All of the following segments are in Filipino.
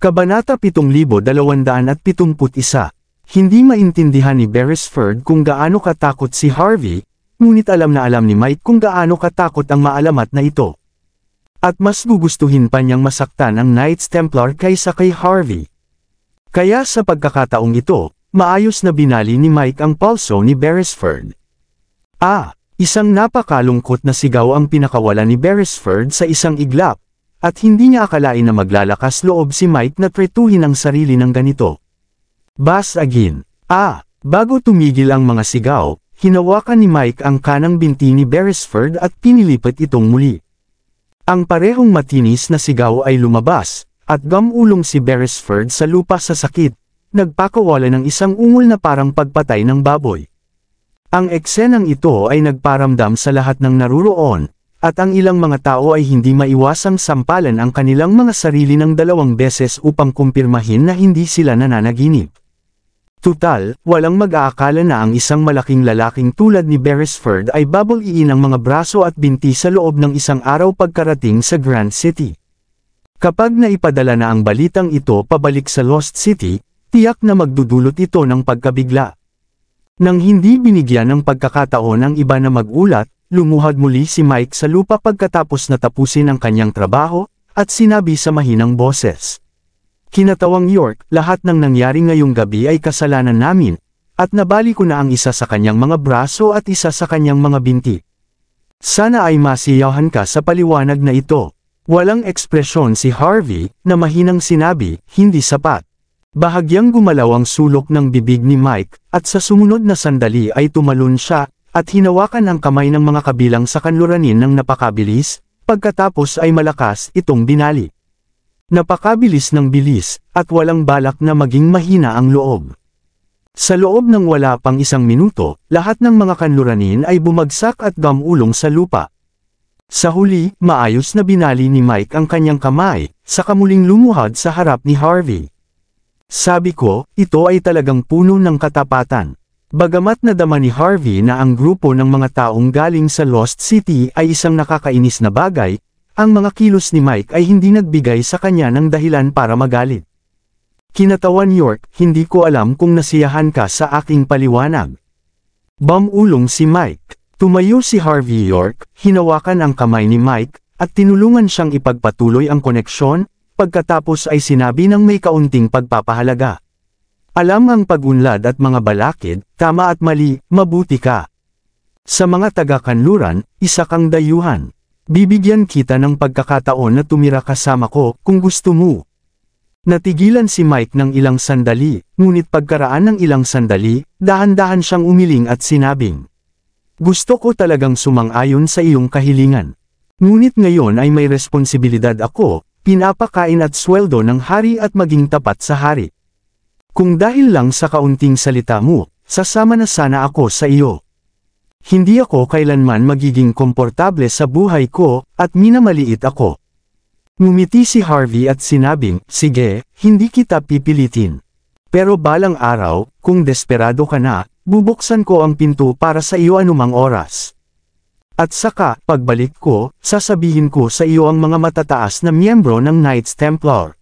Kabanata 7271. Hindi maintindihan ni Beresford kung gaano katakot si Harvey, ngunit alam na alam ni Mike kung gaano katakot ang maalamat na ito. At mas gugustuhin pa niyang masaktan ang Knights Templar kaysa kay Harvey. Kaya sa pagkakataong ito, maayos na binali ni Mike ang pulso ni Beresford. Isang napakalungkot na sigaw ang pinakawala ni Beresford sa isang iglap, at hindi niya akalain na maglalakas loob si Mike na tretuhin ang sarili ng ganito. Bas agin. Bago tumigil ang mga sigaw, hinawakan ni Mike ang kanang binti ni Beresford at pinilipat itong muli. Ang parehong matinis na sigaw ay lumabas, at gamulong si Beresford sa lupa sa sakit, nagpakawala ng isang ungol na parang pagpatay ng baboy. Ang eksenang ito ay nagparamdam sa lahat ng naruroon, at ang ilang mga tao ay hindi maiwasang sampalan ang kanilang mga sarili ng 2 beses upang kumpirmahin na hindi sila nananaginip. Tutal, walang mag-aakala na ang isang malaking lalaking tulad ni Beresford ay babaliin ang mga braso at binti sa loob ng isang araw pagkarating sa Grand City. Kapag naipadala na ang balitang ito pabalik sa Lost City, tiyak na magdudulot ito ng pagkabigla. Nang hindi binigyan ng pagkakataon ang iba na magulat, lumuhad muli si Mike sa lupa pagkatapos na tapusin ang kanyang trabaho, at sinabi sa mahinang boses. Kinatawang York, lahat ng nangyari ngayong gabi ay kasalanan namin, at nabali ko na ang isa sa kanyang mga braso at isa sa kanyang mga binti. Sana ay masiyahan ka sa paliwanag na ito. Walang ekspresyon si Harvey, na mahinang sinabi, hindi sapat. Bahagyang gumalaw ang sulok ng bibig ni Mike, at sa sumunod na sandali ay tumalon siya, at hinawakan ang kamay ng mga kabilang sa kanluranin ng napakabilis, pagkatapos ay malakas itong binali. Napakabilis ng bilis, at walang balak na maging mahina ang loob. Sa loob ng wala pang 1 minuto, lahat ng mga kanluranin ay bumagsak at gamulong sa lupa. Sa huli, maayos na binali ni Mike ang kanyang kamay, saka muling lumuhad sa harap ni Harvey. Sabi ko, ito ay talagang puno ng katapatan. Bagamat nadama ni Harvey na ang grupo ng mga taong galing sa Lost City ay isang nakakainis na bagay, ang mga kilos ni Mike ay hindi nagbigay sa kanya ng dahilan para magalit. Kinatawan York, hindi ko alam kung nasiyahan ka sa aking paliwanag. Bumulong si Mike. Tumayo si Harvey York, hinawakan ang kamay ni Mike, at tinulungan siyang ipagpatuloy ang koneksyon, pagkatapos ay sinabi ng may kaunting pagpapahalaga. Alam ang pagunlad at mga balakid, tama at mali, mabuti ka. Sa mga taga-kanluran, isa kang dayuhan. Bibigyan kita ng pagkakataon na tumira kasama ko, kung gusto mo. Natigilan si Mike ng ilang sandali, ngunit pagkaraan ng ilang sandali, dahan-dahan siyang umiling at sinabing, gusto ko talagang sumang-ayon sa iyong kahilingan. Ngunit ngayon ay may responsibilidad ako, pinapakain at sweldo ng hari at maging tapat sa hari. Kung dahil lang sa kaunting salita mo, sasama na sana ako sa iyo. Hindi ako kailanman magiging komportable sa buhay ko, at minamaliit ako. Ngumiti si Harvey at sinabing, sige, hindi kita pipilitin. Pero balang araw, kung desperado ka na, bubuksan ko ang pinto para sa iyo anumang oras. At saka, pagbalik ko, sasabihin ko sa iyo ang mga matataas na miyembro ng Knights Templar.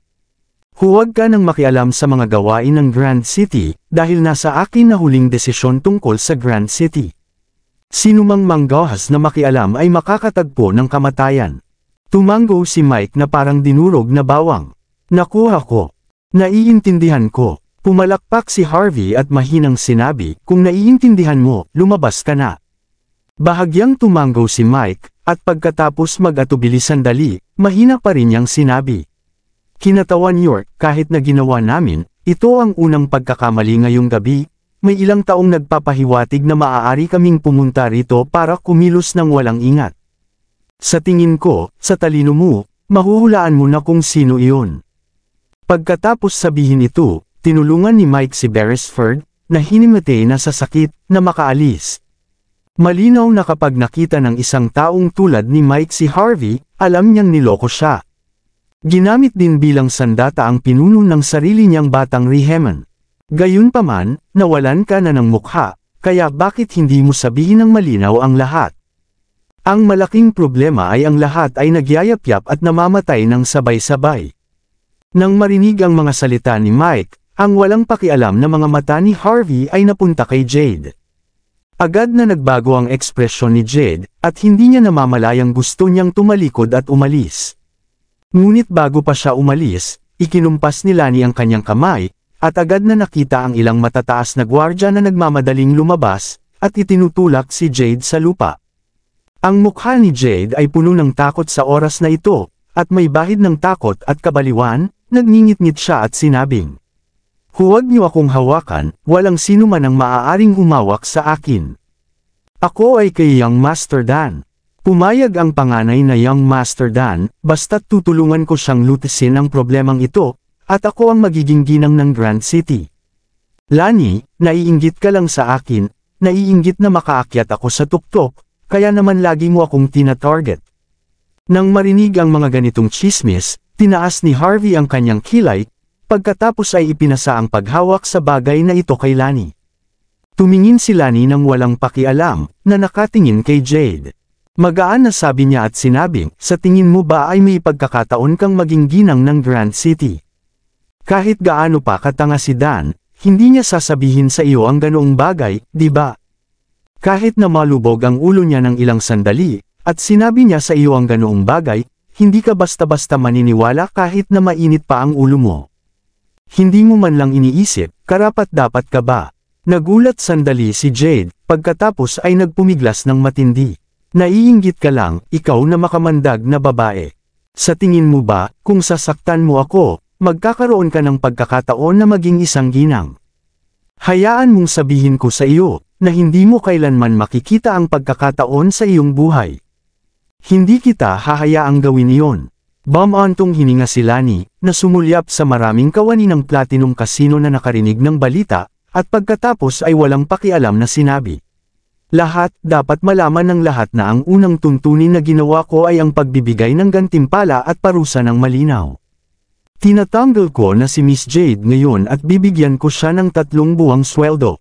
Huwag ka nang makialam sa mga gawain ng Grand City, dahil nasa akin na huling desisyon tungkol sa Grand City. Sinumang manggahas na makialam ay makakatagpo ng kamatayan. Tumango si Mike na parang dinurog na bawang. Nakuha ko. Naiintindihan ko. Pumalakpak si Harvey at mahinang sinabi, kung naiintindihan mo, lumabas ka na. Bahagyang tumango si Mike, at pagkatapos mag-atubili sandali, mahina pa rin niyang sinabi. Kinatawan York, kahit na ginawa namin, ito ang unang pagkakamali ngayong gabi, may ilang taong nagpapahiwatig na maaari kaming pumunta rito para kumilos ng walang ingat. Sa tingin ko, sa talino mo, mahuhulaan mo na kung sino iyon. Pagkatapos sabihin ito, tinulungan ni Mike si Beresford, na hinimatay na sa sakit, na makaalis. Malinaw na kapag nakita ng isang taong tulad ni Mike si Harvey, alam niyang niloko siya. Ginamit din bilang sandata ang pinuno ng sarili niyang batang Rehemen. Gayunpaman, nawalan ka na ng mukha, kaya bakit hindi mo sabihin ng malinaw ang lahat? Ang malaking problema ay ang lahat ay nagyayapyap at namamatay ng sabay-sabay. Nang marinig ang mga salita ni Mike, ang walang pakialam na mga mata ni Harvey ay napunta kay Jade. Agad na nagbago ang ekspresyon ni Jade, at hindi niya namamalayang gusto niyang tumalikod at umalis. Ngunit bago pa siya umalis, ikinumpas ni Lani ang kanyang kamay, at agad na nakita ang ilang matataas na gwardya na nagmamadaling lumabas, at itinutulak si Jade sa lupa. Ang mukha ni Jade ay puno ng takot sa oras na ito, at may bahid ng takot at kabaliwan. Nagngingit-ngit siya at sinabing, "Huwag niyo akong hawakan, walang sino man ang maaaring humawak sa akin. Ako ay kay Young Master Dan." Pumayag ang panganay na Young Master Dan, basta't tutulungan ko siyang lutasin ang problemang ito, at ako ang magiging ginang ng Grand City. Lani, naiinggit ka lang sa akin, naiinggit na makaakyat ako sa tuktok, kaya naman lagi mo akong tina-target. Nang marinig ang mga ganitong tsismis, tinaas ni Harvey ang kanyang kilay, pagkatapos ay ipinasa ang paghawak sa bagay na ito kay Lani. Tumingin si Lani nang walang pakialam, na nakatingin kay Jade. Magaan na sabi niya at sinabing, "Sa tingin mo ba ay may pagkakataon kang maging ginang ng Grand City? Kahit gaano pa katanga si Dan, hindi niya sasabihin sa iyo ang ganoong bagay, di ba? Kahit na malubog ang ulo niya ng ilang sandali, at sinabi niya sa iyo ang ganoong bagay, hindi ka basta-basta maniniwala kahit na mainit pa ang ulo mo. Hindi mo man lang iniisip, karapat-dapat ka ba?" Nagulat sandali si Jade, pagkatapos ay nagpumiglas ng matindi. "Naiinggit ka lang, ikaw na makamandag na babae. Sa tingin mo ba, kung sasaktan mo ako, magkakaroon ka ng pagkakataon na maging isang ginang? Hayaan mong sabihin ko sa iyo, na hindi mo kailanman makikita ang pagkakataon sa iyong buhay. Hindi kita hahayaang gawin iyon." Bumantong hininga si Lani, na sumulyap sa maraming kawani ng Platinum Casino na nakarinig ng balita, at pagkatapos ay walang pakialam na sinabi, "Lahat, dapat malaman ng lahat na ang unang tuntunin na ginawa ko ay ang pagbibigay ng gantimpala at parusa ng malinaw. Tinatanggal ko na si Miss Jade ngayon at bibigyan ko siya ng 3 buwang sweldo.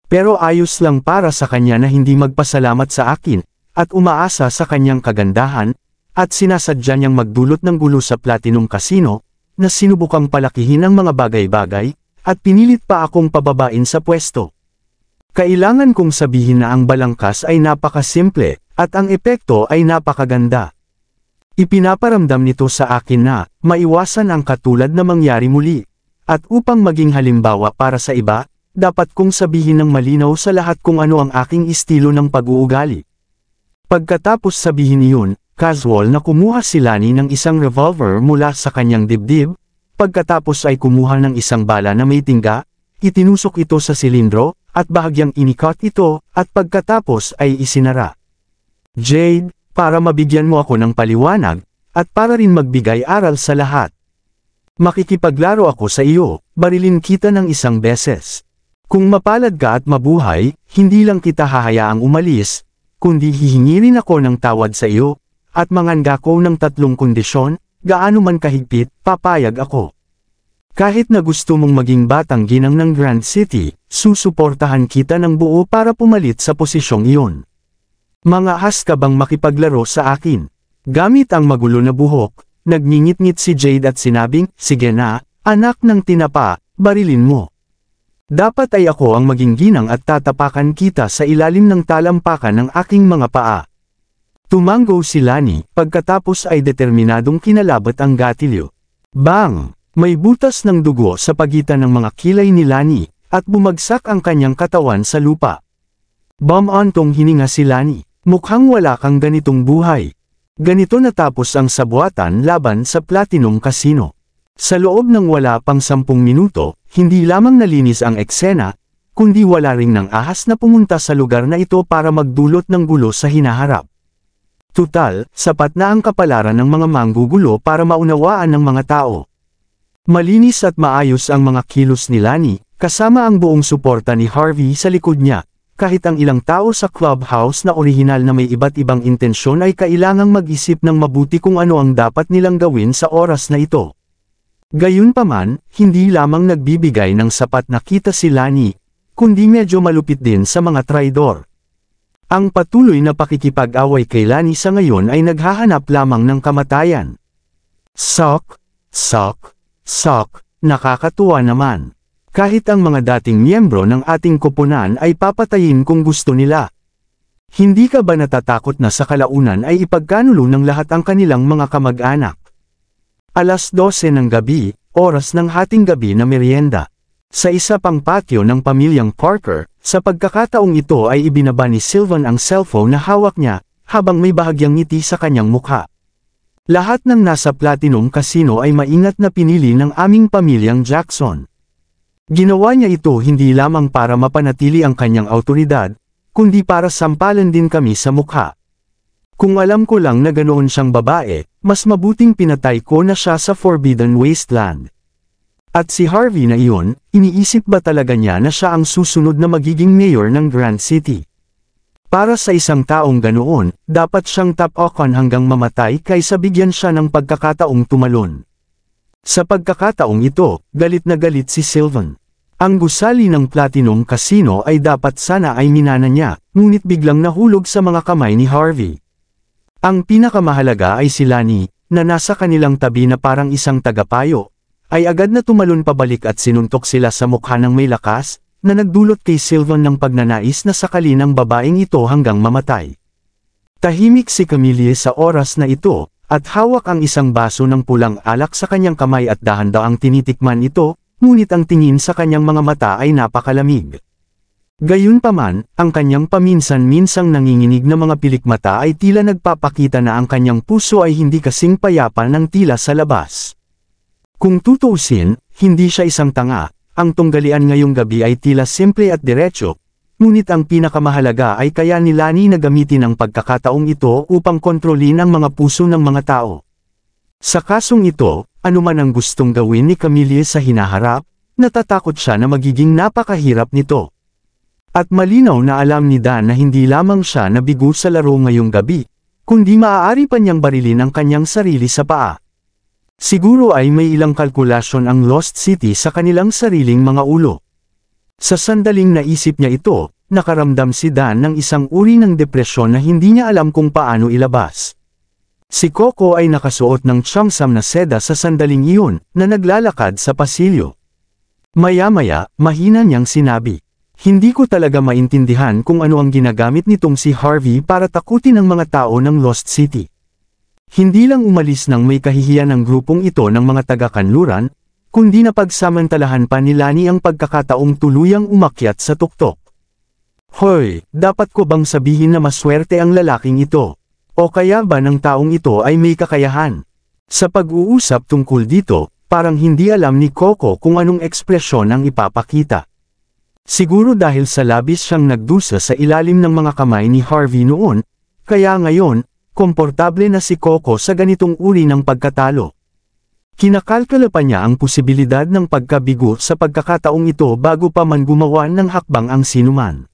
Pero ayos lang para sa kanya na hindi magpasalamat sa akin, at umaasa sa kanyang kagandahan, at sinasadya niyang magdulot ng gulo sa Platinum Casino, na sinubukang palakihin ang mga bagay-bagay, at pinilit pa akong pababain sa pwesto. Kailangan kong sabihin na ang balangkas ay napakasimple, at ang epekto ay napakaganda. Ipinaparamdam nito sa akin na, maiwasan ang katulad na mangyari muli, at upang maging halimbawa para sa iba, dapat kong sabihin ng malinaw sa lahat kung ano ang aking estilo ng pag-uugali." Pagkatapos sabihin iyon, casual na kumuha si Lani ng isang revolver mula sa kanyang dibdib, pagkatapos ay kumuha ng isang bala na may tingga, itinusok ito sa silindro, at bahagyang inikot ito, at pagkatapos ay isinara. "Jade, para mabigyan mo ako ng paliwanag, at para rin magbigay aral sa lahat. Makikipaglaro ako sa iyo, barilin kita ng isang beses. Kung mapalad ka at mabuhay, hindi lang kita hahayaang umalis, kundi hihingi rin ako ng tawad sa iyo, at manganga ko ng 3 kondisyon, gaano man kahigpit, papayag ako. Kahit na gusto mong maging batang ginang ng Grand City, susuportahan kita ng buo para pumalit sa posisyong iyon. Mangahas ka bang makipaglaro sa akin?" Gamit ang magulo na buhok, nagngingit-ngit si Jade at sinabing, "Sige na, anak ng tinapa, barilin mo. Dapat ay ako ang maging ginang at tatapakan kita sa ilalim ng talampakan ng aking mga paa." Tumango si Lani, pagkatapos ay determinadong kinalabat ang gatilyo. Bang! May butas ng dugo sa pagitan ng mga kilay ni Lani, at bumagsak ang kanyang katawan sa lupa. Bumantong hininga si Lani, "Mukhang wala kang ganitong buhay." Ganito natapos ang sabwatan laban sa Platinum Casino. Sa loob ng wala pang 10 minuto, hindi lamang nalinis ang eksena, kundi wala ring ng ahas na pumunta sa lugar na ito para magdulot ng gulo sa hinaharap. Tutal, sapat na ang kapalaran ng mga manggugulo para maunawaan ng mga tao. Malinis at maayos ang mga kilos ni Lani, kasama ang buong suporta ni Harvey sa likod niya, kahit ang ilang tao sa clubhouse na orihinal na may iba't ibang intensyon ay kailangang mag-isip ng mabuti kung ano ang dapat nilang gawin sa oras na ito. Gayunpaman, hindi lamang nagbibigay ng sapat na kita si Lani, kundi medyo malupit din sa mga traidor. Ang patuloy na pakikipag-away kay Lani sa ngayon ay naghahanap lamang ng kamatayan. Sok, sok, Sok, nakakatuwa naman. Kahit ang mga dating miyembro ng ating koponan ay papatayin kung gusto nila. Hindi ka ba natatakot na sa kalaunan ay ipagkanulo ng lahat ang kanilang mga kamag-anak? 12:00 ng gabi, oras ng hating gabi na merienda. Sa isa pang patio ng pamilyang Parker, sa pagkakataong ito ay ibinaba ni Sylvan ang cellphone na hawak niya, habang may bahagyang ngiti sa kanyang mukha. Lahat ng nasa Platinum Casino ay maingat na pinili ng aming pamilyang Jackson. Ginawa niya ito hindi lamang para mapanatili ang kanyang awtoridad, kundi para sampalan din kami sa mukha. Kung alam ko lang na ganoon siyang babae, mas mabuting pinatay ko na siya sa Forbidden Wasteland. At si Harvey na iyon, iniisip ba talaga niya na siya ang susunod na magiging mayor ng Grand City? Para sa isang taong ganoon, dapat siyang tapakan hanggang mamatay kaysa bigyan siya ng pagkakataong tumalon. Sa pagkakataong ito, galit na galit si Sylvan. Ang gusali ng Platinum Casino ay dapat sana ay minana niya, ngunit biglang nahulog sa mga kamay ni Harvey. Ang pinakamahalaga ay si Lani, na nasa kanilang tabi na parang isang tagapayo, ay agad na tumalon pabalik at sinuntok sila sa mukha ng may lakas, na nagdulot kay Sylvan ng pagnanais na sakalin ng babaeng ito hanggang mamatay. Tahimik si Camille sa oras na ito, at hawak ang isang baso ng pulang alak sa kanyang kamay at dahan-daang tinitikman ito, ngunit ang tingin sa kanyang mga mata ay napakalamig. Gayunpaman, ang kanyang paminsan-minsang nanginginig na mga pilikmata ay tila nagpapakita na ang kanyang puso ay hindi kasing payapa ng tila sa labas. Kung tutuusin, hindi siya isang tanga, ang tunggalian ngayong gabi ay tila simple at diretso, ngunit ang pinakamahalaga ay kaya ni Lani na gamitin ang pagkakataong ito upang kontrolin ang mga puso ng mga tao. Sa kasong ito, anuman ang gustong gawin ni Camille sa hinaharap, natatakot siya na magiging napakahirap nito. At malinaw na alam ni Dan na hindi lamang siya nabigo sa laro ngayong gabi, kundi maaari pa niyang barilin ang kanyang sarili sa paa. Siguro ay may ilang kalkulasyon ang Lost City sa kanilang sariling mga ulo. Sa sandaling naisip niya ito, nakaramdam si Dan ng isang uri ng depresyon na hindi niya alam kung paano ilabas. Si Coco ay nakasuot ng tsamsam na seda sa sandaling iyon, na naglalakad sa pasilyo. Maya-maya, mahina niyang sinabi, "Hindi ko talaga maintindihan kung ano ang ginagamit nitong si Harvey para takutin ang mga tao ng Lost City. Hindi lang umalis ng may kahihiyan ng grupong ito ng mga taga-kanluran, kundi napagsamantalahan pa ni Lani ang pagkakataong tuluyang umakyat sa tuktok. Hoy, dapat ko bang sabihin na maswerte ang lalaking ito? O kaya ba ng taong ito ay may kakayahan?" Sa pag-uusap tungkol dito, parang hindi alam ni Coco kung anong ekspresyon ang ipapakita. Siguro dahil sa labis siyang nagdusa sa ilalim ng mga kamay ni Harvey noon, kaya ngayon, komportable na si Coco sa ganitong uri ng pagkatalo. Kinakalkala pa niya ang posibilidad ng pagkabigo sa pagkakataong ito bago pa man gumawa ng hakbang ang sinuman.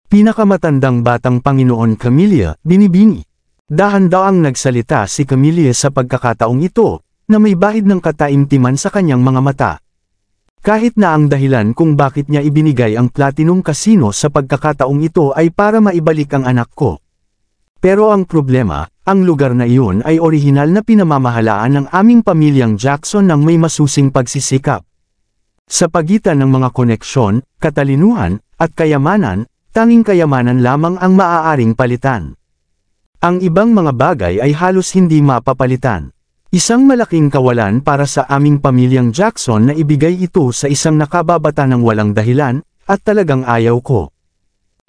Pinakamatandang batang Panginoon Camille, binibini. Dahan-daang nagsalita si Camille sa pagkakataong ito, na may bahid ng kataimtiman sa kanyang mga mata. Kahit na ang dahilan kung bakit niya ibinigay ang Platinum Casino sa pagkakataong ito ay para maibalik ang anak ko. Pero ang problema, ang lugar na iyon ay orihinal na pinamamahalaan ng aming pamilyang Jackson ng may masusing pagsisikap. Sa pagitan ng mga koneksyon, katalinuhan, at kayamanan, tanging kayamanan lamang ang maaaring palitan. Ang ibang mga bagay ay halos hindi mapapalitan. Isang malaking kawalan para sa aming pamilyang Jackson na ibigay ito sa isang nakababata ng walang dahilan, at talagang ayaw ko.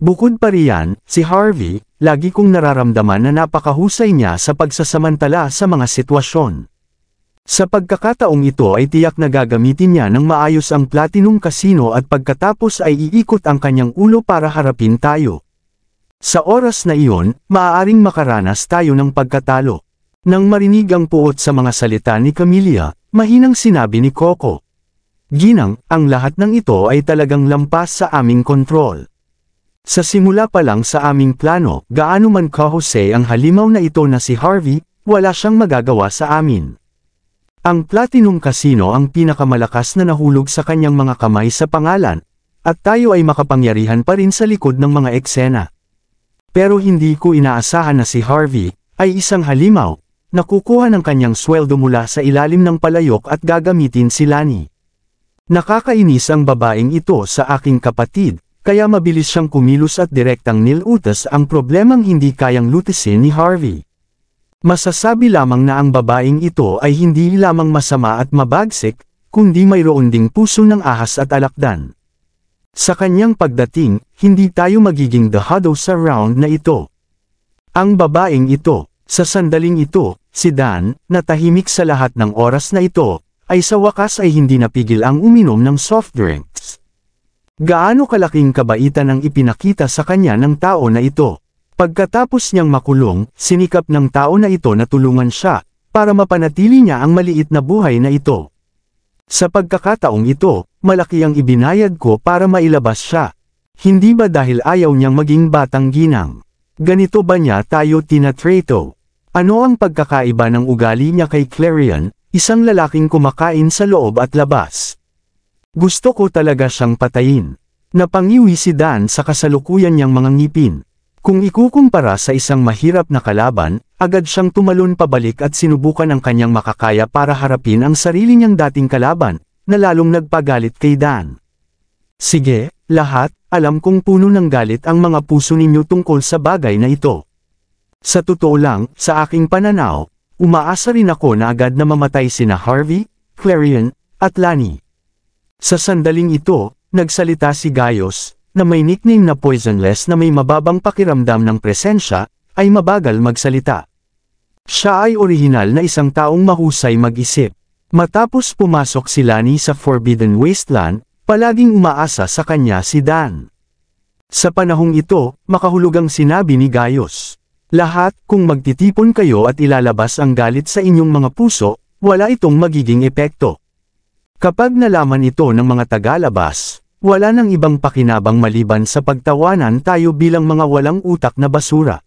Bukod pa riyan, si Harvey, lagi kong nararamdaman na napakahusay niya sa pagsasamantala sa mga sitwasyon. Sa pagkakataong ito ay tiyak na gagamitin niya ng maayos ang Platinum Casino at pagkatapos ay iikot ang kanyang ulo para harapin tayo. Sa oras na iyon, maaaring makaranas tayo ng pagkatalo. Nang marinig ang puot sa mga salita ni Camille, mahinang sinabi ni Coco, "Ginang, ang lahat ng ito ay talagang lampas sa aming kontrol. Sa simula pa lang sa aming plano, gaano man kahusay ang halimaw na ito na si Harvey, wala siyang magagawa sa amin. Ang Platinum Casino ang pinakamalakas na nahulog sa kanyang mga kamay sa pangalan, at tayo ay makapangyarihan pa rin sa likod ng mga eksena. Pero hindi ko inaasahan na si Harvey ay isang halimaw, nakukuha ng kanyang sweldo mula sa ilalim ng palayok at gagamitin si Lani. Nakakainis ang babaeng ito sa aking kapatid, kaya mabilis siyang kumilos at direktang nilutas ang problemang hindi kayang lutisin ni Harvey. Masasabi lamang na ang babaeng ito ay hindi lamang masama at mabagsik, kundi mayroon ding puso ng ahas at alakdan. Sa kanyang pagdating, hindi tayo magiging dahado sa round na ito. Ang babaeng ito, sa sandaling ito, si Dan, na tahimik sa lahat ng oras na ito, ay sa wakas ay hindi napigil ang uminom ng soft drinks. Gaano kalaking kabaitan ang ipinakita sa kanya ng tao na ito. Pagkatapos niyang makulong, sinikap ng tao na ito na tulungan siya, para mapanatili niya ang maliit na buhay na ito. Sa pagkakataong ito, malaki ang ibinayad ko para mailabas siya. Hindi ba dahil ayaw niyang maging batang ginang? Ganito ba niya tayo tinatrato? Ano ang pagkakaiba ng ugali niya kay Clarion, isang lalaking kumakain sa loob at labas? Gusto ko talaga siyang patayin. Napangiwi si Dan sa kasalukuyan niyang mga ngipin. Kung ikukumpara sa isang mahirap na kalaban, agad siyang tumalon pabalik at sinubukan ang kanyang makakaya para harapin ang sarili niyang dating kalaban, na lalong nagpagalit kay Dan. Sige, lahat, alam kong puno ng galit ang mga puso ninyo tungkol sa bagay na ito. Sa totoo lang, sa aking pananaw, umaasa rin ako na agad na mamatay sina Harvey, Clarion, at Lani. Sa sandaling ito, nagsalita si Gaius, na may nickname na Poisonless na may mababang pakiramdam ng presensya, ay mabagal magsalita. Siya ay orihinal na isang taong mahusay mag-isip. Matapos pumasok si Lani sa Forbidden Wasteland, palaging umaasa sa kanya si Dan. Sa panahong ito, makahulugang sinabi ni Gaius, lahat, kung magtitipon kayo at ilalabas ang galit sa inyong mga puso, wala itong magiging epekto. Kapag nalaman ito ng mga tagalabas, wala nang ibang pakinabang maliban sa pagtawanan tayo bilang mga walang utak na basura.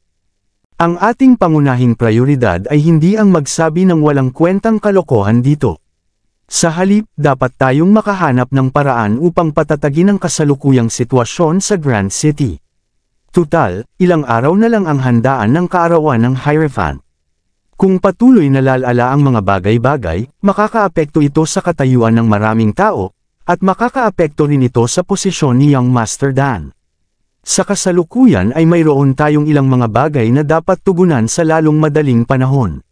Ang ating pangunahing prioridad ay hindi ang magsabi ng walang kwentang kalokohan dito. Sa halip, dapat tayong makahanap ng paraan upang patatagin ang kasalukuyang sitwasyon sa Grand City. Tutal, ilang araw na lang ang handaan ng kaarawan ng Hierophant. Kung patuloy na lalala ang mga bagay-bagay, makakaapekto ito sa katayuan ng maraming tao, at makakaapekto rin ito sa posisyon ni Young Master Dan. Sa kasalukuyan ay mayroon tayong ilang mga bagay na dapat tugunan sa lalong madaling panahon.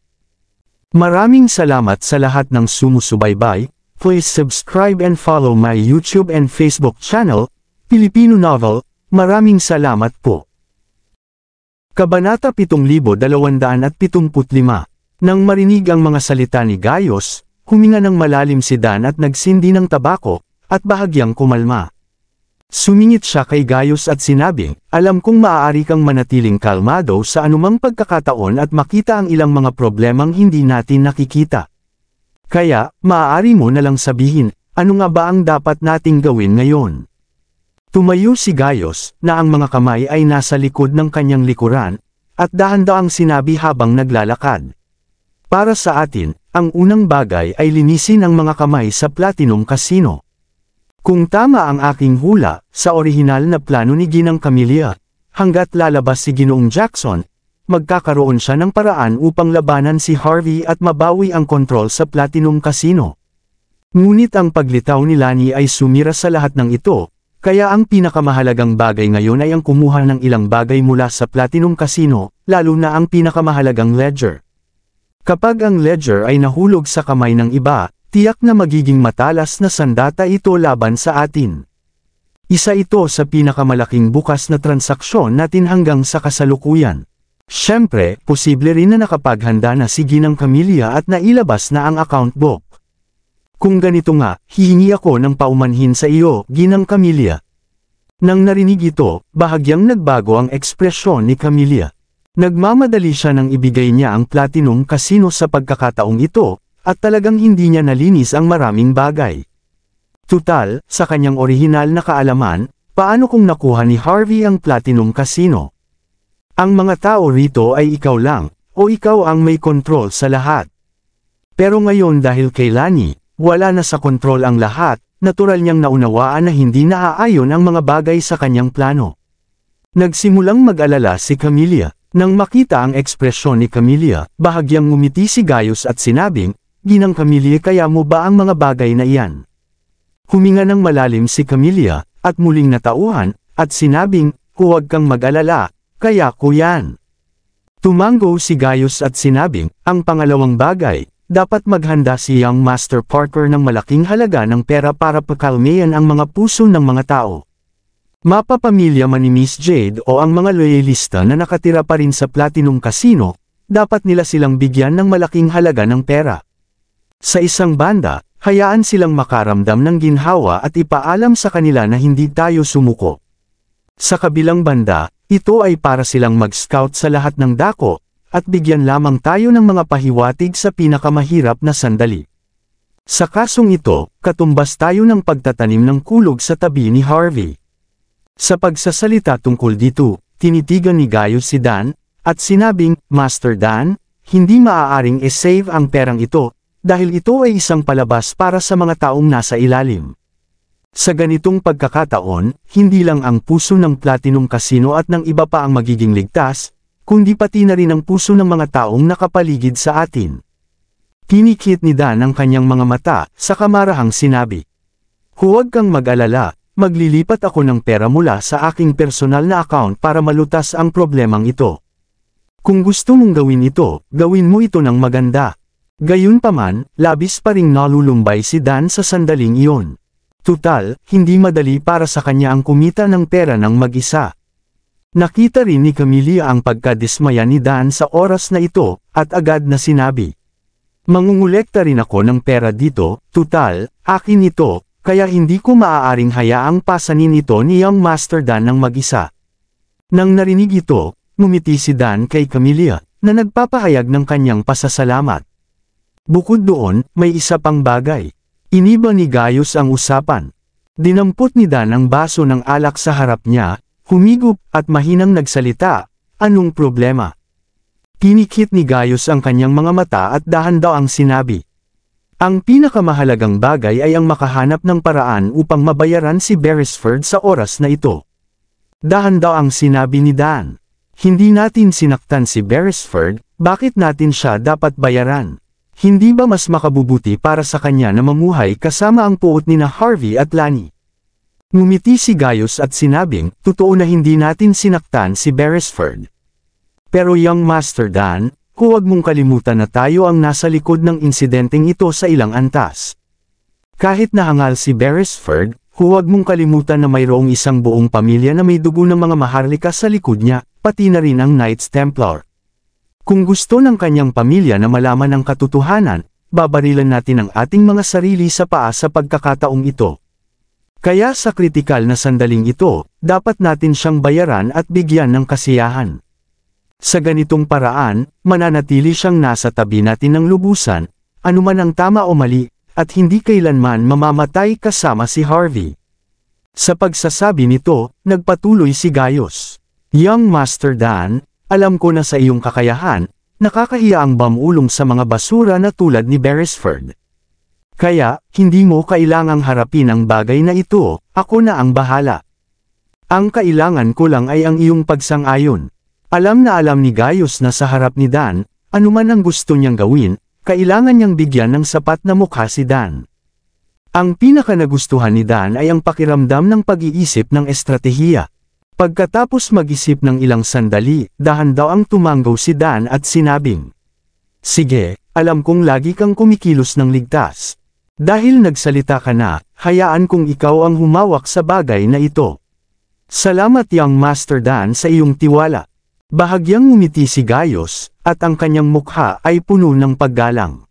Maraming salamat sa lahat ng sumusubaybay. Please subscribe and follow my YouTube and Facebook channel, Filipino Novel. Maraming salamat po. Kabanata 7275. Nang marinig ang mga salita ni Gaius, huminga ng malalim si Dan at nagsindi ng tabako, at bahagyang kumalma. Sumingit siya kay Gaius at sinabi, alam kong maaari kang manatiling kalmado sa anumang pagkakataon at makita ang ilang mga problemang hindi natin nakikita. Kaya, maaari mo na lang sabihin, ano nga ba ang dapat nating gawin ngayon? Tumayo si Gaius, na ang mga kamay ay nasa likod ng kanyang likuran, at dahan-daang sinabi habang naglalakad. Para sa atin, ang unang bagay ay linisin ang mga kamay sa Platinum Casino. Kung tama ang aking hula, sa orihinal na plano ni Ginang Camilla, hanggat lalabas si Ginoong Jackson, magkakaroon siya ng paraan upang labanan si Harvey at mabawi ang kontrol sa Platinum Casino. Ngunit ang paglitaw ni Lani ay sumira sa lahat ng ito, kaya ang pinakamahalagang bagay ngayon ay ang kumuha ng ilang bagay mula sa Platinum Casino, lalo na ang pinakamahalagang ledger. Kapag ang ledger ay nahulog sa kamay ng iba, tiyak na magiging matalas na sandata ito laban sa atin. Isa ito sa pinakamalaking bukas na transaksyon natin hanggang sa kasalukuyan. Siyempre, posible rin na nakapaghanda na si Ginang Camilla at nailabas na ang account book. Kung ganito nga, hihingi ako ng paumanhin sa iyo, Ginang Camilla. Nang narinig ito, bahagyang nagbago ang ekspresyon ni Camilla. Nagmamadali siya nang ibigay niya ang Platinum Casino sa pagkakataong ito, at talagang hindi niya nalinis ang maraming bagay. Tutal, sa kanyang orihinal na kaalaman, paano kung nakuha ni Harvey ang Platinum Casino? Ang mga tao rito ay ikaw lang, o ikaw ang may kontrol sa lahat. Pero ngayon dahil kay Lani, wala na sa kontrol ang lahat, natural niyang naunawaan na hindi naaayon ang mga bagay sa kanyang plano. Nagsimulang mag-alala si Camilla. Nang makita ang ekspresyon ni Camilla, bahagyang ngumiti si Gaius at sinabing, "Ginang Camilla, kaya mo ba ang mga bagay na iyan?" Huminga ng malalim si Camilla, at muling natauhan, at sinabing, "Huwag kang mag-alala, kaya ko yan." Tumango si Gaius at sinabing, "Ang pangalawang bagay, dapat maghanda si Young Master Parker ng malaking halaga ng pera para pakalmayan ang mga puso ng mga tao. Mapapamilya man ni Miss Jade o ang mga loyalista na nakatira pa rin sa Platinum Casino, dapat nila silang bigyan ng malaking halaga ng pera. Sa isang banda, hayaan silang makaramdam ng ginhawa at ipaalam sa kanila na hindi tayo sumuko. Sa kabilang banda, ito ay para silang mag-scout sa lahat ng dako, at bigyan lamang tayo ng mga pahiwatig sa pinakamahirap na sandali. Sa kasong ito, katumbas tayo ng pagtatanim ng kulog sa tabi ni Harvey." Sa pagsasalita tungkol dito, tinitigan ni Gaius si Dan, at sinabing, "Master Dan, hindi maaaring e-save ang perang ito, dahil ito ay isang palabas para sa mga taong nasa ilalim." Sa ganitong pagkakataon, hindi lang ang puso ng Platinum Casino at ng iba pa ang magiging ligtas, kundi pati na rin ang puso ng mga taong nakapaligid sa atin. Kinikit ni Dan ang kanyang mga mata, sa kamarahang sinabi, "Huwag kang mag-alala. Maglilipat ako ng pera mula sa aking personal na account para malutas ang problemang ito. Kung gusto mong gawin ito, gawin mo ito ng maganda." Gayunpaman, labis pa ring nalulumbay si Dan sa sandaling iyon. Tutal, hindi madali para sa kanya ang kumita ng pera ng mag-isa. Nakita rin ni Camilla ang pagkadismaya ni Dan sa oras na ito, at agad na sinabi, "Mangungulekta rin ako ng pera dito, tutal, akin ito. Kaya hindi ko maaaring hayaang pasanin ito ni Young Master Dan ng mag-isa." Nang narinig ito, ngumiti si Dan kay Camilla, na nagpapahayag ng kanyang pasasalamat. Bukod doon, may isa pang bagay. Iniba ni Gaius ang usapan. Dinampot ni Dan ang baso ng alak sa harap niya, humigop, at mahinang nagsalita, "Anong problema?" Kinikit ni Gaius ang kanyang mga mata at dahan-daw ang sinabi, "Ang pinakamahalagang bagay ay ang makahanap ng paraan upang mabayaran si Beresford sa oras na ito." Dahan-daw ang sinabi ni Dan, "Hindi natin sinaktan si Beresford, bakit natin siya dapat bayaran? Hindi ba mas makabubuti para sa kanya na mamuhay kasama ang puot ni na Harvey at Lani?" Ngumiti si Gaius at sinabing, "Totoo na hindi natin sinaktan si Beresford. Pero Young Master Dan, huwag mong kalimutan na tayo ang nasa likod ng insidenteng ito sa ilang antas. Kahit nahangal si Beresford, huwag mong kalimutan na mayroong isang buong pamilya na may dugo ng mga maharlika sa likod niya, pati na rin ang Knights Templar. Kung gusto ng kanyang pamilya na malaman ang katotohanan, babarilan natin ang ating mga sarili sa paa sa pagkakataong ito. Kaya sa kritikal na sandaling ito, dapat natin siyang bayaran at bigyan ng kasiyahan. Sa ganitong paraan, mananatili siyang nasa tabi natin ng lubusan, anuman ang tama o mali, at hindi kailanman mamamatay kasama si Harvey." Sa pagsasabi nito, nagpatuloy si Gaius, "Young Master Dan, alam ko na sa iyong kakayahan, nakakahiya ang bamulong sa mga basura na tulad ni Beresford. Kaya, hindi mo kailangang harapin ang bagay na ito, ako na ang bahala. Ang kailangan ko lang ay ang iyong pagsang-ayon." Alam na alam ni Gaius na sa harap ni Dan, anuman ang gusto niyang gawin, kailangan niyang bigyan ng sapat na mukha si Dan. Ang pinakanagustuhan ni Dan ay ang pakiramdam ng pag-iisip ng estratehiya. Pagkatapos mag-isip ng ilang sandali, dahan-daw ang tumanggaw si Dan at sinabing, "Sige, alam kong lagi kang kumikilos ng ligtas. Dahil nagsalita ka na, hayaan kong ikaw ang humawak sa bagay na ito. Salamat Young Master Dan sa iyong tiwala." Bahagyang ngumiti si Gaius, at ang kanyang mukha ay puno ng paggalang.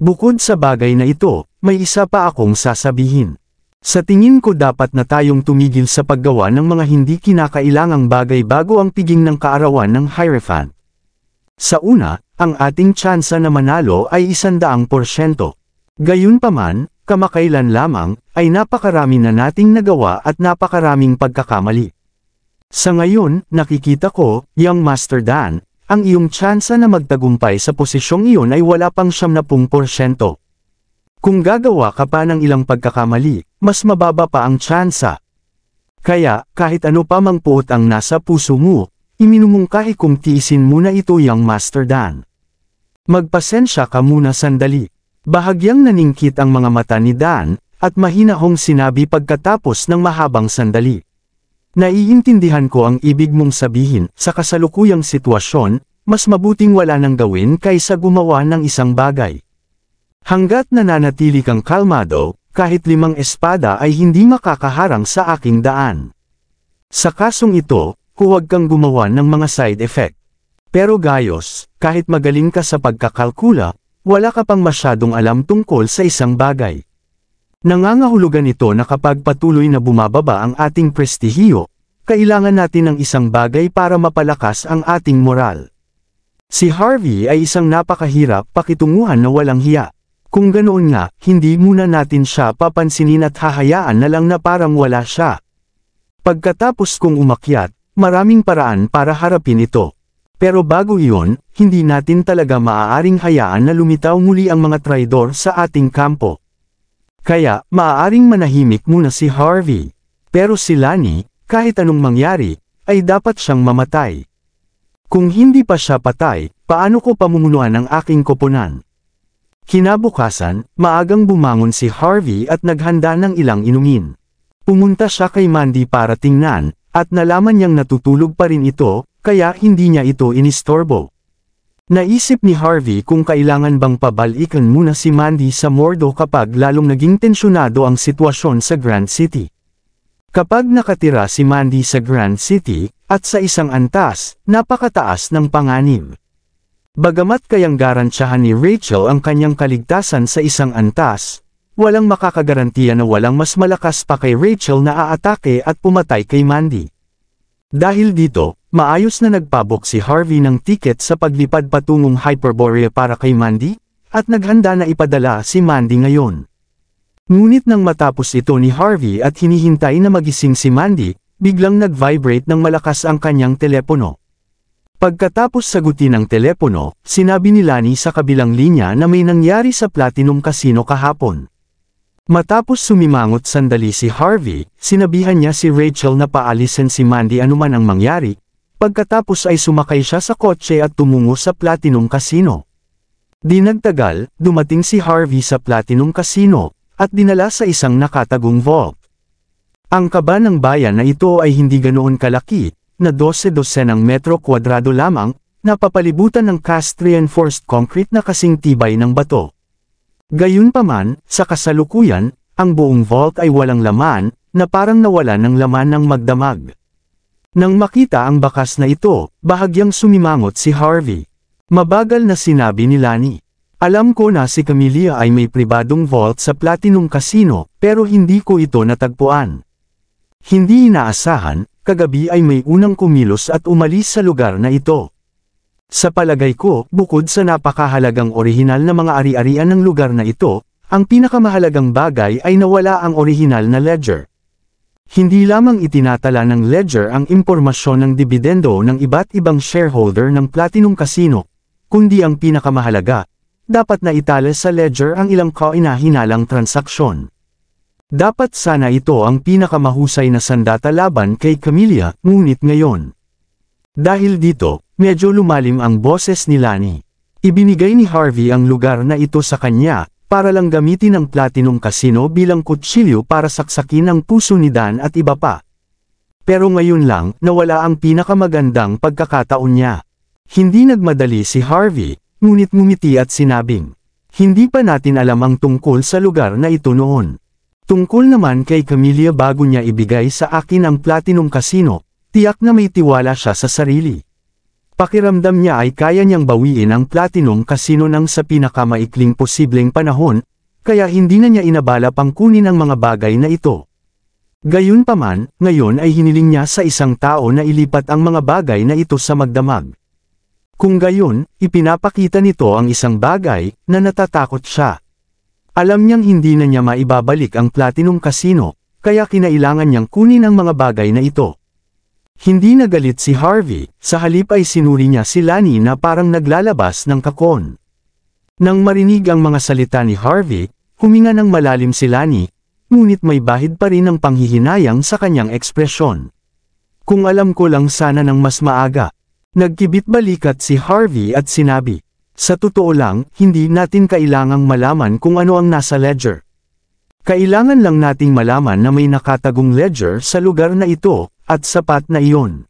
"Bukod sa bagay na ito, may isa pa akong sasabihin. Sa tingin ko dapat na tayong tumigil sa paggawa ng mga hindi kinakailangang bagay bago ang piging ng kaarawan ng Hierophant. Sa una, ang ating tsansa na manalo ay 100%. Gayunpaman, kamakailan lamang, ay napakarami na nating nagawa at napakaraming pagkakamali. Sa ngayon, nakikita ko, Young Master Dan, ang iyong tsansa na magtagumpay sa posisyong iyon ay wala pang 70%. Kung gagawa ka pa ng ilang pagkakamali, mas mababa pa ang tsansa. Kaya, kahit ano pa mang puot ang nasa puso mo, iminumungkahi kong tiisin muna ito, young Master Dan. Magpasensya ka muna sandali. Bahagyang naningkit ang mga mata ni Dan, at mahinahong sinabi pagkatapos ng mahabang sandali. Naiintindihan ko ang ibig mong sabihin, sa kasalukuyang sitwasyon, mas mabuting wala nang gawin kaysa gumawa ng isang bagay. Hanggat nananatili kang kalmado, kahit 5 espada ay hindi makakaharang sa aking daan. Sa kasong ito, huwag kang gumawa ng mga side effect. Pero gayos, kahit magaling ka sa pagkakalkula, wala ka pang masyadong alam tungkol sa isang bagay. Nangangahulugan ito na kapag patuloy na bumababa ang ating prestihiyo, kailangan natin ng isang bagay para mapalakas ang ating moral. Si Harvey ay isang napakahirap pakitunguhan na walang hiya. Kung ganoon nga, hindi muna natin siya papansinin at hahayaan na lang na parang wala siya. Pagkatapos kong umakyat, maraming paraan para harapin ito. Pero bago iyon, hindi natin talaga maaaring hayaan na lumitaw muli ang mga traidor sa ating kampo. Kaya, maaaring manahimik muna si Harvey. Pero si Lani, kahit anong mangyari, ay dapat siyang mamatay. Kung hindi pa siya patay, paano ko pamumunuan ang aking koponan? Kinabukasan, maagang bumangon si Harvey at naghanda ng ilang inumin. Pumunta siya kay Mandy para tingnan, at nalaman niyang natutulog pa rin ito, kaya hindi niya ito inistorbo. Naisip ni Harvey kung kailangan bang pabalikan muna si Mandy sa Mordo kapag lalong naging tensyonado ang sitwasyon sa Grand City. Kapag nakatira si Mandy sa Grand City, at sa isang antas, napakataas ng panganib. Bagamat kayang garantyahan ni Rachel ang kanyang kaligtasan sa isang antas, walang makakagarantiya na walang mas malakas pa kay Rachel na aatake at pumatay kay Mandy. Dahil dito, maayos na nagpabok si Harvey ng tiket sa paglipad patungong Hyperborea para kay Mandy, at naghanda na ipadala si Mandy ngayon. Ngunit nang matapos ito ni Harvey at hinihintay na magising si Mandy, biglang nag-vibrate ng malakas ang kanyang telepono. Pagkatapos sagutin ang telepono, sinabi ni Lani sa kabilang linya na may nangyari sa Platinum Casino kahapon. Matapos sumimangot sandali si Harvey, sinabihan niya si Rachel na paalisin si Mandy anuman ang mangyari, pagkatapos ay sumakay siya sa kotse at tumungo sa Platinum Casino. Di nagtagal, dumating si Harvey sa Platinum Casino, at dinala sa isang nakatagong vault. Ang kaba ng bayan na ito ay hindi ganoon kalaki, na 12-12 metro kwadrado lamang, napapalibutan ng cast-reinforced concrete na kasing tibay ng bato. Gayunpaman, sa kasalukuyan, ang buong vault ay walang laman, na parang nawala ng laman ng magdamag. Nang makita ang bakas na ito, bahagyang sumimangot si Harvey. Mabagal na sinabi ni Lani. Alam ko na si Camellia ay may pribadong vault sa Platinum Casino, pero hindi ko ito natagpuan. Hindi inaasahan, kagabi ay may unang kumilos at umalis sa lugar na ito. Sa palagay ko, bukod sa napakahalagang orihinal na mga ari-arian ng lugar na ito, ang pinakamahalagang bagay ay nawala ang orihinal na ledger. Hindi lamang itinatala ng ledger ang impormasyon ng dibidendo ng iba't ibang shareholder ng Platinum Casino, kundi ang pinakamahalaga, dapat na itala sa ledger ang ilang kahinahinalang transaksyon. Dapat sana ito ang pinakamahusay na sandata laban kay Camellia, ngunit ngayon. Dahil dito, medyo lumalim ang boses ni Lani. Ibinigay ni Harvey ang lugar na ito sa kanya, para lang gamitin ang Platinum Casino bilang kutsilyo para saksakin ang puso ni Dan at iba pa. Pero ngayon lang, nawala ang pinakamagandang pagkakataon niya. Hindi nagmadali si Harvey, ngunit ngumiti at sinabing, hindi pa natin alam ang tungkol sa lugar na ito noon. Tungkol naman kay Camellia, bago niya ibigay sa akin ang Platinum Casino, tiyak na may tiwala siya sa sarili. Pakiramdam niya ay kaya niyang bawiin ang Platinum Casino nang sa pinakamaikling posibleng panahon, kaya hindi na niya inabala pang kunin ang mga bagay na ito. Gayunpaman, ngayon ay hiniling niya sa isang tao na ilipat ang mga bagay na ito sa magdamag. Kung gayon, ipinapakita nito ang isang bagay na natatakot siya. Alam niyang hindi na niya maibabalik ang Platinum Casino, kaya kinailangan niyang kunin ang mga bagay na ito. Hindi nagalit si Harvey, sa halip ay sinuri niya si Lani na parang naglalabas ng kakon. Nang marinig ang mga salita ni Harvey, huminga ng malalim si Lani, ngunit may bahid pa rin ang panghihinayang sa kanyang ekspresyon. Kung alam ko lang sana ng mas maaga. Nagkibit balikat si Harvey at sinabi, sa totoo lang, hindi natin kailangang malaman kung ano ang nasa ledger. Kailangan lang nating malaman na may nakatagong ledger sa lugar na ito, at sapat na iyon.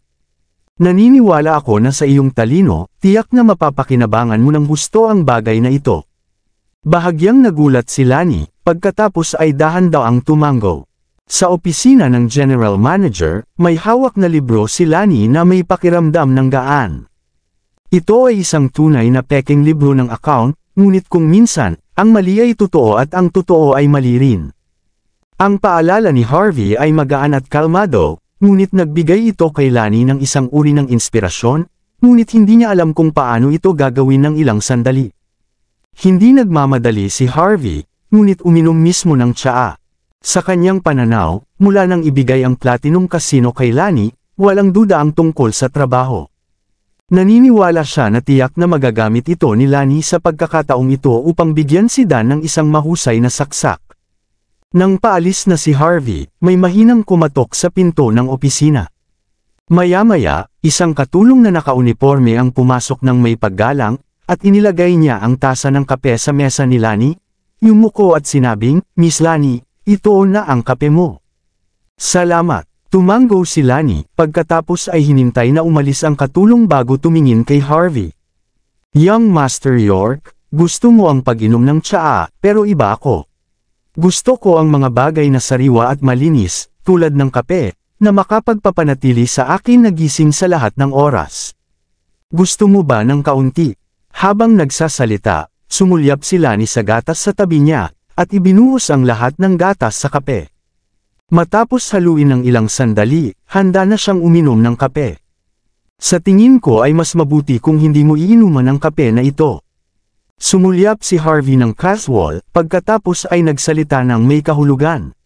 Naniniwala ako na sa iyong talino, tiyak na mapapakinabangan mo ng husto ang bagay na ito. Bahagyang nagulat si Lani, pagkatapos ay dahan daw ang tumango. Sa opisina ng General Manager, may hawak na libro si Lani na may pakiramdam ng gaan. Ito ay isang tunay na peking libro ng account, ngunit kung minsan, ang mali ay totoo at ang totoo ay mali rin. Ang paalala ni Harvey ay magaan at kalmado, ngunit nagbigay ito kay Lani ng isang uri ng inspirasyon, ngunit hindi niya alam kung paano ito gagawin ng ilang sandali. Hindi nagmamadali si Harvey, ngunit uminom mismo ng tsaa. Sa kanyang pananaw, mula nang ibigay ang Platinum Casino kay Lani, walang duda ang tungkol sa trabaho. Naniniwala siya na tiyak na magagamit ito ni Lani sa pagkakataong ito upang bigyan si Dan ng isang mahusay na saksak. Nang paalis na si Harvey, may mahinang kumatok sa pinto ng opisina. Maya-maya, isang katulong na nakauniporme ang pumasok ng may paggalang, at inilagay niya ang tasa ng kape sa mesa ni Lani, yumuko at sinabing, Miss Lani, ito na ang kape mo. Salamat. Tumango si Lani, pagkatapos ay hinintay na umalis ang katulong bago tumingin kay Harvey. Young Master York, gusto mo ang pag-inom ng tsaa, pero iba ako. Gusto ko ang mga bagay na sariwa at malinis, tulad ng kape, na makapagpapanatili sa akin na gising sa lahat ng oras. Gusto mo ba ng kaunti? Habang nagsasalita, sumulyap si Lani sa gatas sa tabi niya, at ibinuhos ang lahat ng gatas sa kape. Matapos haluin ng ilang sandali, handa na siyang uminom ng kape. Sa tingin ko ay mas mabuti kung hindi mo iinuman ang kape na ito. Sumulyap si Harvey ng casual, pagkatapos ay nagsalita ng may kahulugan.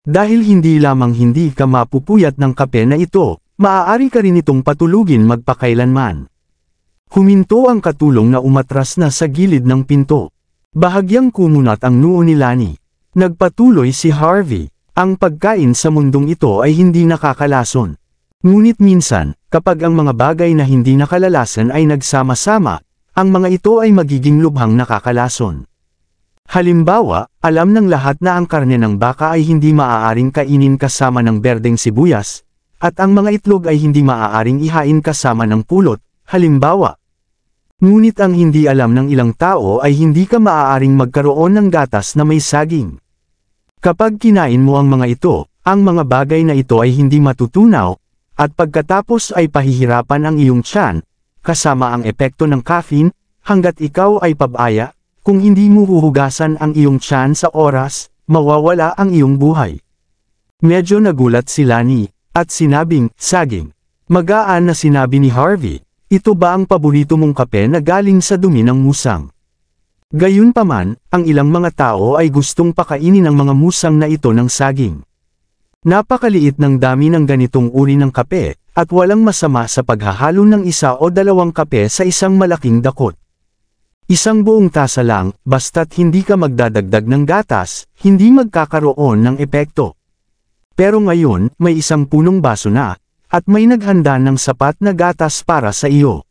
Dahil hindi lamang hindi ka mapupuyat ng kape na ito, maaari ka rin itong patulugin magpakailanman. Huminto ang katulong na umatras na sa gilid ng pinto. Bahagyang kumunat ang noo ni Lani. Nagpatuloy si Harvey. Ang pagkain sa mundong ito ay hindi nakakalason. Ngunit minsan, kapag ang mga bagay na hindi nakalalasan ay nagsama-sama, ang mga ito ay magiging lubhang nakakalason. Halimbawa, alam ng lahat na ang karne ng baka ay hindi maaaring kainin kasama ng berdeng sibuyas, at ang mga itlog ay hindi maaaring ihain kasama ng pulot, halimbawa. Ngunit ang hindi alam ng ilang tao ay hindi ka maaaring magkaroon ng gatas na may saging. Kapag kinain mo ang mga ito, ang mga bagay na ito ay hindi matutunaw, at pagkatapos ay pahihirapan ang iyong tiyan, kasama ang epekto ng caffeine, hanggat ikaw ay pabaya, kung hindi mo huhugasan ang iyong tiyan sa oras, mawawala ang iyong buhay. Medyo nagulat si Lani, at sinabing, saging. Magaan na sinabi ni Harvey, ito ba ang paborito mong kape na galing sa dumi ng musang? Gayunpaman, ang ilang mga tao ay gustong pakainin ang mga musang na ito ng saging. Napakaliit ng dami ng ganitong uri ng kape, at walang masama sa paghahalo ng isa o dalawang kape sa isang malaking dakot. Isang buong tasa lang, basta't hindi ka magdadagdag ng gatas, hindi magkakaroon ng epekto. Pero ngayon, may isang punong baso na, at may naghanda ng sapat na gatas para sa iyo.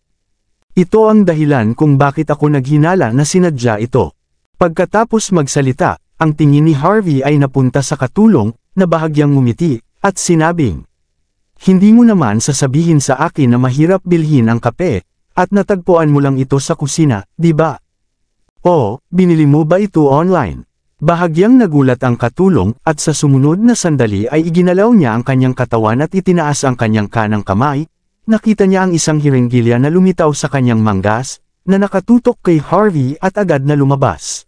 Ito ang dahilan kung bakit ako naghinala na sinadya ito. Pagkatapos magsalita, ang tingin ni Harvey ay napunta sa katulong, na bahagyang ngumiti, at sinabing, hindi mo naman sasabihin sa akin na mahirap bilhin ang kape, at natagpuan mo lang ito sa kusina, di ba? O, binili mo ba ito online? Bahagyang nagulat ang katulong, at sa sumunod na sandali ay iginalaw niya ang kanyang katawan at itinaas ang kanyang kanang kamay. Nakita niya ang isang hirenggilya na lumitaw sa kanyang manggas, na nakatutok kay Harvey at agad na lumabas.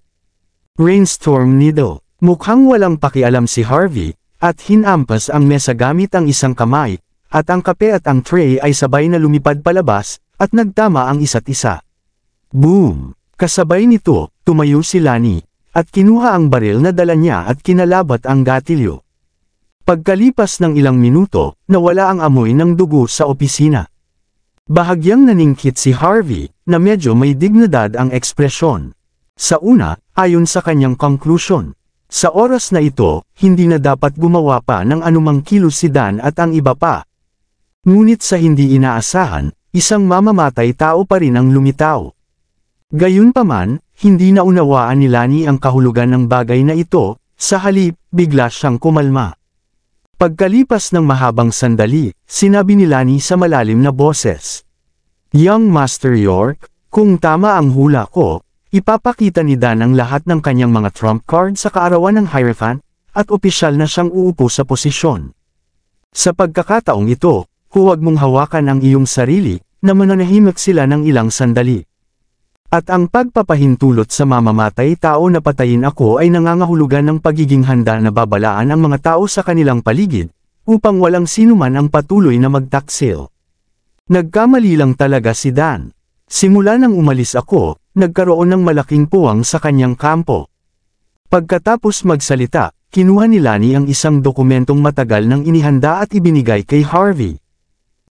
Rainstorm Needle. Mukhang walang pakialam si Harvey, at hinampas ang mesa gamit ang isang kamay, at ang kape at ang tray ay sabay na lumipad palabas, at nagtama ang isa't isa. Boom! Kasabay nito, tumayo si Lani, at kinuha ang baril na dala niya at kinalabat ang gatilyo. Pagkalipas ng ilang minuto, nawala ang amoy ng dugo sa opisina. Bahagyang naningkit si Harvey, na medyo may dignidad ang ekspresyon. Sa una, ayon sa kanyang conclusion, sa oras na ito, hindi na dapat gumawa pa ng anumang kilos si Dan at ang iba pa. Ngunit sa hindi inaasahan, isang mamamatay tao pa rin ang lumitaw. Gayunpaman, hindi naunawaan ni Lani ang kahulugan ng bagay na ito, sa halip, bigla siyang kumalma. Pagkalipas ng mahabang sandali, sinabi ni Lani sa malalim na boses. Young Master York, kung tama ang hula ko, ipapakita ni Dan ang lahat ng kanyang mga trump card sa kaarawan ng Hierophant, at opisyal na siyang uupo sa posisyon. Sa pagkakataong ito, huwag mong hawakan ang iyong sarili, na mananahimik sila ng ilang sandali. At ang pagpapahintulot sa mamamatay tao na patayin ako ay nangangahulugan ng pagiging handa na babalaan ang mga tao sa kanilang paligid, upang walang sinuman ang patuloy na magtaksil. Nagkamali lang talaga si Dan. Simula nang umalis ako, nagkaroon ng malaking puwang sa kanyang kampo. Pagkatapos magsalita, kinuha ni Lani ang isang dokumentong matagal nang inihanda at ibinigay kay Harvey.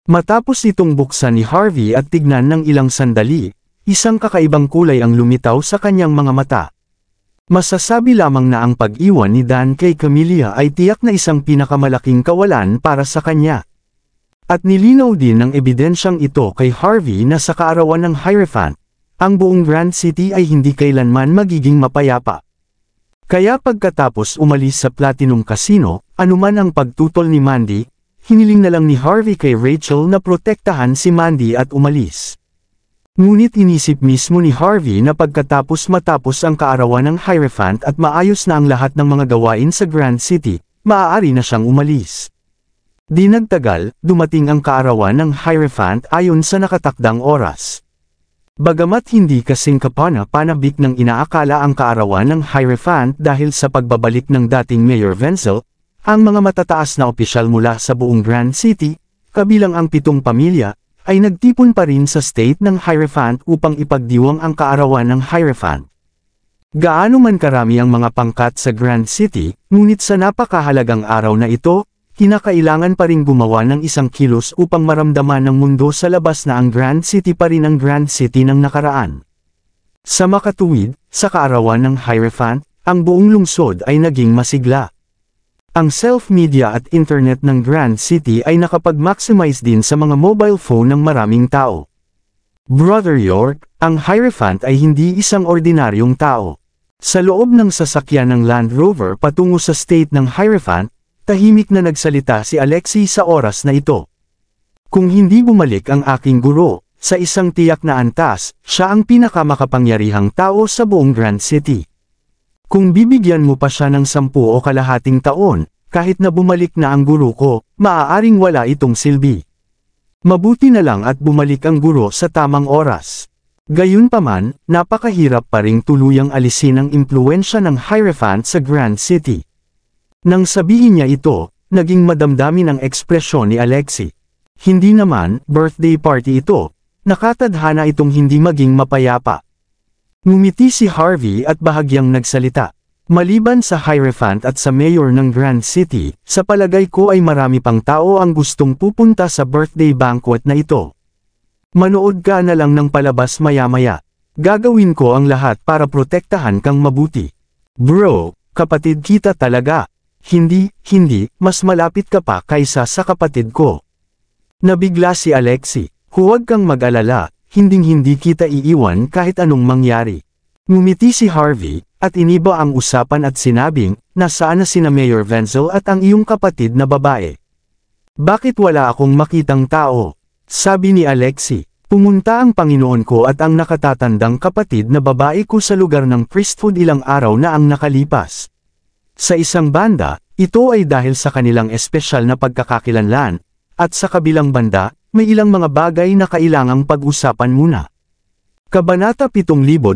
Matapos itong buksan ni Harvey at tignan ng ilang sandali, isang kakaibang kulay ang lumitaw sa kanyang mga mata. Masasabi lamang na ang pag-iwan ni Dan kay Camilla ay tiyak na isang pinakamalaking kawalan para sa kanya. At nilinaw din ng ebidensyang ito kay Harvey na sa kaarawan ng Hierophant, ang buong Grand City ay hindi kailanman magiging mapayapa. Kaya pagkatapos umalis sa Platinum Casino, anuman ang pagtutol ni Mandy, hiniling na lang ni Harvey kay Rachel na protektahan si Mandy at umalis. Ngunit inisip mismo ni Harvey na matapos ang kaarawan ng Hierophant at maayos na ang lahat ng mga gawain sa Grand City, maaari na siyang umalis. Di nagtagal, dumating ang kaarawan ng Hierophant ayon sa nakatakdang oras. Bagamat hindi kasing kapana-panabik ng inaakala ang kaarawan ng Hierophant dahil sa pagbabalik ng dating Mayor Wenzel, ang mga matataas na opisyal mula sa buong Grand City, kabilang ang 7 pamilya, ay nagtipon pa rin sa state ng Hierophant upang ipagdiwang ang kaarawan ng Hierophant. Gaano man karami ang mga pangkat sa Grand City, ngunit sa napakahalagang araw na ito, kinakailangan pa rin gumawa ng isang kilos upang maramdaman ng mundo sa labas na ang Grand City pa rin ang Grand City ng nakaraan. Sa makatuwid, sa kaarawan ng Hierophant, ang buong lungsod ay naging masigla. Ang self-media at internet ng Grand City ay nakapag-maximize din sa mga mobile phone ng maraming tao. Brother York, ang Hierophant ay hindi isang ordinaryong tao. Sa loob ng sasakyan ng Land Rover patungo sa state ng Hierophant, tahimik na nagsalita si Alexei sa oras na ito. Kung hindi bumalik ang aking guro, sa isang tiyak na antas, siya ang pinakamakapangyarihang tao sa buong Grand City. Kung bibigyan mo pa siya ng 10 o kalahating taon, kahit na bumalik na ang guro ko, maaaring wala itong silbi. Mabuti na lang at bumalik ang guro sa tamang oras. Gayunpaman, napakahirap pa ring tuluyang alisin ang impluwensya ng Hierophant sa Grand City. Nang sabihin niya ito, naging madamdamin ang ekspresyon ni Alexei. Hindi naman, birthday party ito, nakatadhana itong hindi maging mapayapa. Ngumiti si Harvey at bahagyang nagsalita. Maliban sa Hierophant at sa mayor ng Grand City, sa palagay ko ay marami pang tao ang gustong pupunta sa birthday banquet na ito. Manood ka na lang ng palabas maya-maya. Gagawin ko ang lahat para protektahan kang mabuti. Bro, kapatid kita talaga. Hindi, mas malapit ka pa kaysa sa kapatid ko. Nabigla si Alexei. Huwag kang mag-alala. Hinding-hindi kita iiwan kahit anong mangyari. Ngumiti si Harvey, at iniba ang usapan at sinabing, nasaan na sina Mayor Wenzel at ang iyong kapatid na babae? Bakit wala akong makitang tao? Sabi ni Alexei, pumunta ang Panginoon ko at ang nakatatandang kapatid na babae ko sa lugar ng priesthood ilang araw na ang nakalipas. Sa isang banda, ito ay dahil sa kanilang espesyal na pagkakakilanlan, at sa kabilang banda, may ilang mga bagay na kailangang pag-usapan muna. Kabanata 7280.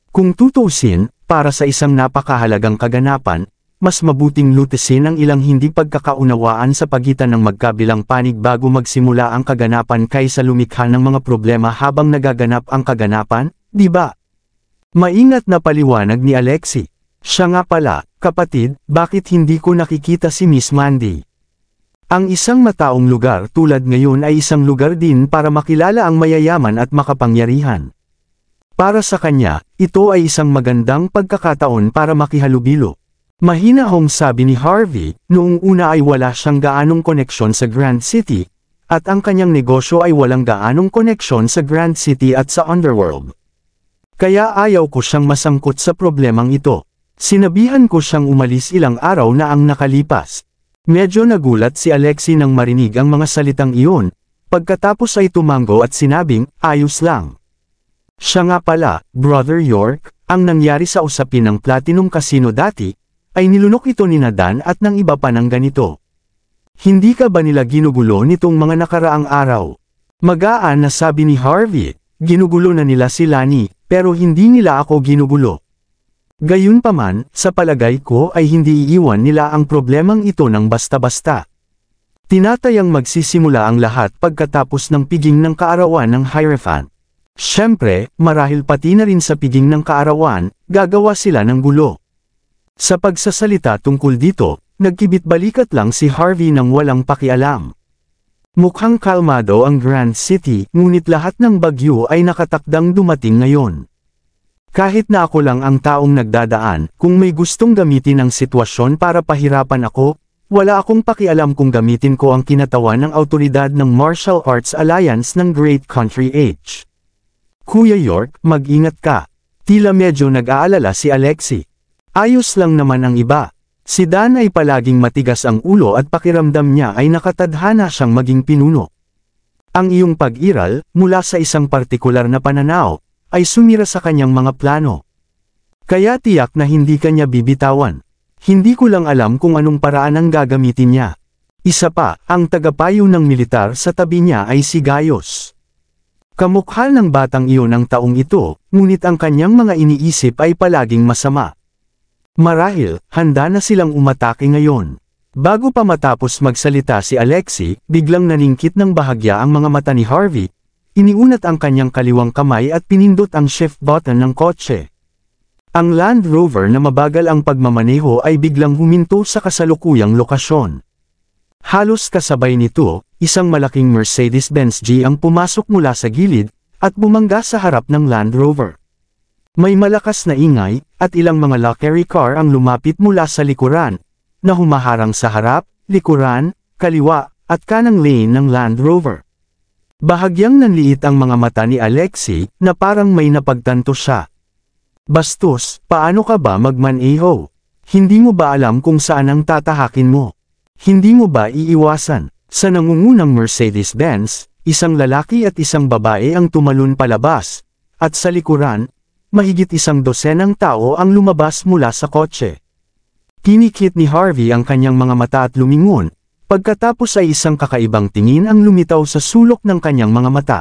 Kung tutuusin, para sa isang napakahalagang kaganapan, mas mabuting lutisin ang ilang hindi pagkakaunawaan sa pagitan ng magkabilang panig bago magsimula ang kaganapan kaysa lumikha ng mga problema habang nagaganap ang kaganapan, di ba? Maingat na paliwanag ni Alexei. Siya nga pala, kapatid, bakit hindi ko nakikita si Miss Mandy? Ang isang mataong lugar tulad ngayon ay isang lugar din para makilala ang mayayaman at makapangyarihan. Para sa kanya, ito ay isang magandang pagkakataon para makihalubilo. Mahinahong sabi ni Harvey, noong una ay wala siyang gaanong koneksyon sa Grand City, at ang kanyang negosyo ay walang gaanong koneksyon sa Grand City at sa Underworld. Kaya ayaw ko siyang masangkot sa problemang ito. Sinabihan ko siyang umalis ilang araw na ang nakalipas. Medyo nagulat si Alexei nang marinig ang mga salitang iyon, pagkatapos ay tumango at sinabing, ayos lang. Siya nga pala, Brother York, ang nangyari sa usapin ng Platinum Casino dati, ay nilunok ito ni Dan at ng iba pa ng ganito. Hindi ka ba nila ginugulo nitong mga nakaraang araw? Magaan na sabi ni Harvey, ginugulo na nila si Lani, pero hindi nila ako ginugulo. Gayunpaman, sa palagay ko ay hindi iiwan nila ang problemang ito ng basta-basta. Tinatayang magsisimula ang lahat pagkatapos ng piging ng kaarawan ng Hierophant. Siyempre, marahil pati na rin sa piging ng kaarawan, gagawa sila ng gulo. Sa pagsasalita tungkol dito, nagkibit-balikat lang si Harvey nang walang pakialam. Mukhang kalmado ang Grand City, ngunit lahat ng bagyo ay nakatakdang dumating ngayon. Kahit na ako lang ang taong nagdadaan, kung may gustong gamitin ang sitwasyon para pahirapan ako, wala akong pakialam kung gamitin ko ang kinatawan ng autoridad ng Martial Arts Alliance ng Great Country Age. Kuya York, mag-ingat ka. Tila medyo nag-aalala si Alexei. Ayos lang naman ang iba. Si Dan ay palaging matigas ang ulo at pakiramdam niya ay nakatadhana siyang maging pinuno. Ang iyong pag-iral, mula sa isang partikular na pananaw, ay sumira sa kanyang mga plano. Kaya tiyak na hindi kanya bibitawan. Hindi ko lang alam kung anong paraan ang gagamitin niya. Isa pa, ang tagapayo ng militar sa tabi niya ay si Gaius. Kamukha ng batang iyon ng taong ito, ngunit ang kanyang mga iniisip ay palaging masama. Marahil, handa na silang umatake ngayon. Bago pa matapos magsalita si Alexei, biglang naningkit ng bahagya ang mga mata ni Harvey. Iniunat ang kanyang kaliwang kamay at pinindot ang shift button ng kotse. Ang Land Rover na mabagal ang pagmamaneho ay biglang huminto sa kasalukuyang lokasyon. Halos kasabay nito, isang malaking Mercedes-Benz G ang pumasok mula sa gilid, at bumangga sa harap ng Land Rover. May malakas na ingay, at ilang mga luxury car ang lumapit mula sa likuran, na humaharang sa harap, likuran, kaliwa, at kanang lane ng Land Rover. Bahagyang nanliit ang mga mata ni Alexei, na parang may napagtanto siya. Bastos, paano ka ba magmaneho? Hindi mo ba alam kung saan ang tatahakin mo? Hindi mo ba iiwasan? Sa nangungunang Mercedes-Benz, isang lalaki at isang babae ang tumalon palabas, at sa likuran, mahigit 100 tao ang lumabas mula sa kotse. Kinikit ni Harvey ang kanyang mga mata at lumingon. Pagkatapos ay isang kakaibang tingin ang lumitaw sa sulok ng kanyang mga mata.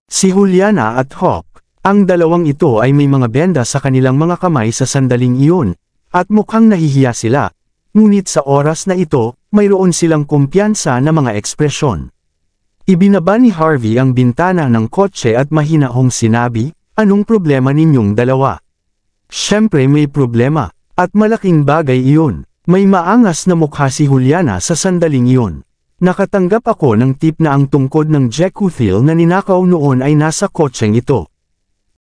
Si Juliana at Hawk, ang dalawang ito ay may mga benda sa kanilang mga kamay sa sandaling iyon, at mukhang nahihiya sila, ngunit sa oras na ito, mayroon silang kumpiyansa na mga ekspresyon. Ibinaba ni Harvey ang bintana ng kotse at mahinahong sinabi, anong problema ninyong dalawa? Siyempre may problema, at malaking bagay iyon. May maangas na mukha si Juliana sa sandaling iyon. Nakatanggap ako ng tip na ang tungkod ng Jekuthiel na ninakaw noon ay nasa kotseng ito.